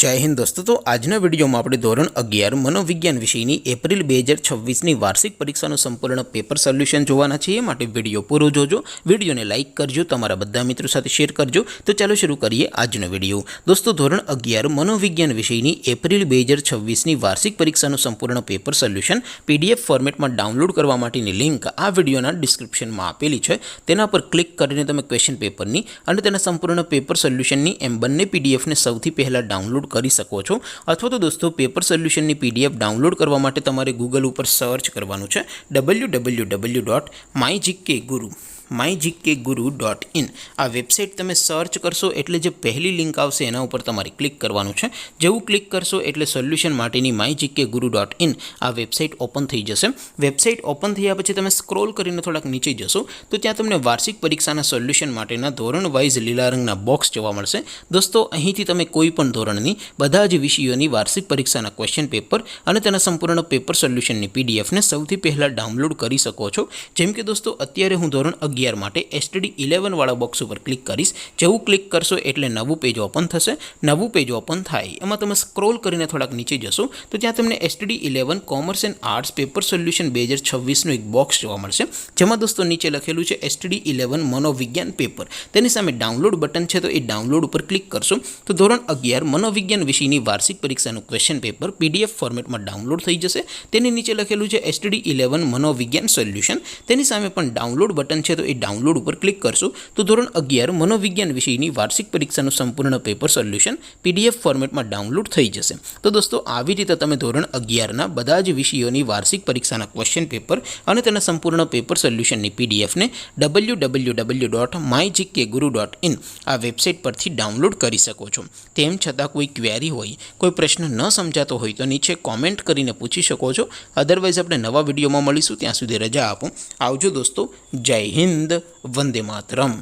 जय हिंद दोस्तों। तो आजना विडियो में આપણે ધોરણ 11 મનોવિજ્ઞાન વિષયની એપ્રિલ 2026ની વાર્ષિક પરીક્ષાનું સંપૂર્ણ પેપર સોલ્યુશન જોવાના છીએ। માટે વિડિયો પૂરો જોજો, વિડિયોને લાઈક કરજો, તમારા બધા મિત્રો સાથે શેર કરજો। તો ચાલો શરૂ કરીએ આજનો વિડિયો। दोस्तों ધોરણ 11 મનોવિજ્ઞાન વિષયની એપ્રિલ 2026ની વાર્ષિક પરીક્ષાનું સંપૂર્ણ પેપર સોલ્યુશન પીડીએફ ફોર્મેટમાં ડાઉનલોડ કરવા માટેની લિંક આ વિડિયોના ડિસ્ક્રિપ્શનમાં આપેલી છે। તેના પર ક્લિક કરીને તમે ક્વેશ્ચન પેપરની અને તેના સંપૂર્ણ પેપર સોલ્યુશનની એમ બંને પીડીએફને સૌથી પહેલા ડાઉનલોડ કરી શકો છો। अथवा तो दोस्तों पेपर सोल्यूशन पीडीएफ डाउनलॉड करवा माटे तमारे गूगल पर सर्च करवानुं छे www.mygkguru.in आ वेबसाइट तमे सर्च करशो एटले जे पहली लिंक आवशे एना उपर तमारे क्लिक करवानुं छे। जेवुं क्लिक करशो एटले सोल्यूशन माटेनी mygkguru.in आ वेबसाइट ओपन थई जशे। वेबसाइट ओपन थया पछी तमे स्क्रॉल करीने थोड़ाक नीचे जशो तो त्यां तमने वार्षिक परीक्षाना सोल्यूशन माटेना धोरण वाइज लीला रंगना बॉक्स जोवा मळशे। दोस्तों અહીંથી તમે કોઈ પણ ધોરણની બધા જ વિષયોની વાર્ષિક પરીક્ષાના ક્વેશ્ચન પેપર અને તેના સંપૂર્ણ પેપર સોલ્યુશનની પીડીએફને સૌથી પહેલા ડાઉનલોડ કરી શકો છો। જેમ કે દોસ્તો અત્યારે હું ધોરણ 11 માટે એસટીડી 11 વાળા બોક્સ ઉપર ક્લિક કરીશ। જેવું ક્લિક કરશો એટલે નવું પેજ ઓપન થશે। નવું પેજ ઓપન થાય એમાં તમે સ્ક્રોલ કરીને થોડાક નીચે જશો તો ત્યાં તમને STD 11 commerce and arts paper solution 2026 નું એક બોક્સ જોવા મળશે। જેમાં દોસ્તો નીચે લખેલું છે એસટીડી 11 મનોવિજ્ઞાન પેપર। તેની સામે ડાઉનલોડ બટન છે તો એ ડાઉનલોડ ઉપર ક્લિક કરશો तो ધોરણ 11 મનોવિજ્ઞાન વિષયની વાર્ષિક પરીક્ષાનું ક્વેશ્ચન પેપર પીડીએફ ફોર્મેટમાં ડાઉનલોડ થઈ જશે। તેની નીચે લખેલું છે એસટીડી 11 મનોવિજ્ઞાન સોલ્યુશન। તેની સામે પણ ડાઉનલોડ બટન છે તો એ ડાઉનલોડ ઉપર ક્લિક કરશો તો ધોરણ 11 મનોવિજ્ઞાન વિષયની વાર્ષિક પરીક્ષાનું સંપૂર્ણ પેપર સોલ્યુશન પીડીએફ ફોર્મેટમાં ડાઉનલોડ થઈ જશે। તો દોસ્તો આવી રીતે તમે ધોરણ 11ના બધા જ વિષયોની વાર્ષિક પરીક્ષાના ક્વેશ્ચન પેપર અને તેના સંપૂર્ણ પેપર સોલ્યુશનની પીડીએફને www.mygkguru.in આ વેબસાઇટ પરથી ડાઉનલોડ કરી શકો છો। તેમ છતાં કોઈ ક્વેરી હોય, કોઈ પ્રશ્ન ન સમજાતો હોય તો નીચે કોમેન્ટ કરીને પૂછી શકો છો। અધરવાઇઝ આપણે નવા વિડીયોમાં મળીશું, ત્યાં સુધી રજા આપો। આવજો દોસ્તો। જય હિન્દ, વંદે માતરમ।